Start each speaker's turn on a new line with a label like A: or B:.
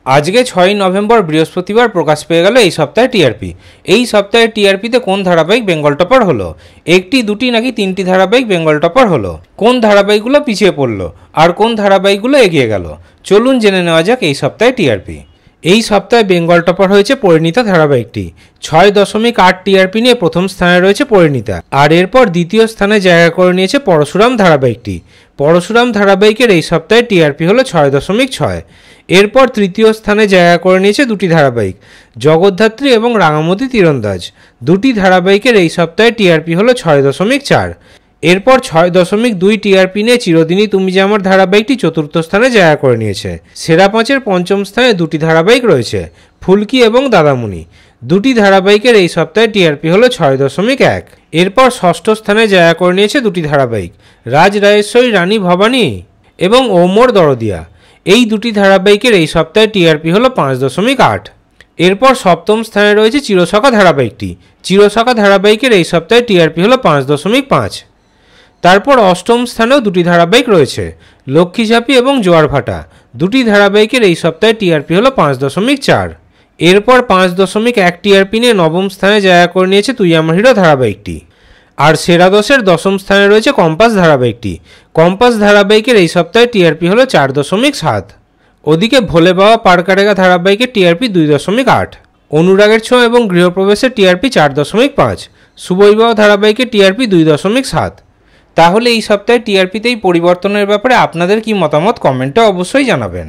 A: আজকে 6ই নভেম্বর বৃহস্পতিবার প্রকাশ পেয়ে গেল এই সপ্তাহে টিআরপি। এই সপ্তাহে টিআরপিতে কোন ধারাবাহিক বেঙ্গল টপার হলো? একটি, দুটি নাকি তিনটি ধারাবাহিক বেঙ্গল টপার হলো? কোন ধারাবাহিকগুলো পিছিয়ে পড়লো আর কোন ধারাবাহিকগুলো এগিয়ে গেল? চলুন জেনে নেওয়া যাক এই সপ্তাহে টিআরপি। এই সপ্তাহে বেঙ্গল টপার হয়েছে পরিণীতা ধারাবাহিকটি। 6.8 টিআরপি নিয়ে প্রথম স্থানে রয়েছে পরিণীতা, আর এরপর দ্বিতীয় স্থানে জায়গা করে নিয়েছে পরশুরাম ধারাবাহিকটি। পরশুরাম ধারাবাহিকের এই সপ্তাহে টিআরপি হলো 6.6। এরপর তৃতীয় স্থানে জায়গা করে নিয়েছে দুটি ধারাবাহিক, জগদ্ধাত্রী এবং রাঙামতি তীরন্দাজ। দুটি ধারাবাহিকের এই সপ্তাহে টিআরপি হলো 6.4। এরপর 6.2 টিআরপি নিয়ে চিরদিনই তুমি যে আমার ধারাবাহিকটি চতুর্থ স্থানে জায়গা করে নিয়েছে। সেরা পাঁচের পঞ্চম স্থানে দুটি ধারাবাহিক রয়েছে, ফুলকি এবং দাদামণি। দুটি ধারাবাহিকের এই সপ্তাহে টিআরপি হলো 6.1। এরপর ষষ্ঠ স্থানে জায়গা করে নিয়েছে দুটি ধারাবাহিক, রাজ রাজেশ্বরী রানী ভবানী এবং ও মোর দরদিয়া। এই দুটি ধারাবাহিকের এই সপ্তাহে টিআরপি হলো 5.8। এরপর সপ্তম স্থানে রয়েছে চিরসখা ধারাবাহিকটি। চিরসখা ধারাবাহিকের এই সপ্তাহে টিআরপি হলো 5.5। তারপর অষ্টম স্থানেও দুটি ধারাবাহিক রয়েছে, লক্ষ্মী ঝাঁপি এবং জোয়ার ভাটা। দুটি ধারাবাহিকের এই সপ্তাহে টিআরপি হলো 5.4। এরপর 5.1 টিআরপি নিয়ে নবম স্থানে জায়গা করে নিয়েছে তুই আমার হিরো ধারাবাহিকটি। আর সেরা 10-এর দশম স্থানে রয়েছে কম্পাস ধারাবাহিকটি। কম্পাস ধারাবাহিকের এই সপ্তাহে টিআরপি হলো 4.7। ওদিকে ভোলে বাবা পার কাটেগা ধারাবাহিকের টিআরপি 2.8। অনুরাগের ছোঁয়া এবং গৃহপ্রবেশের টিআরপি 4.5। শুভবিবাহ ধারাবাহিকের টিআরপি 2.7। তাহলে এই সপ্তাহে টিআরপিতে এই পরিবর্তনের ব্যাপারে আপনাদের কি মতামত কমেন্টে অবশ্যই জানাবেন।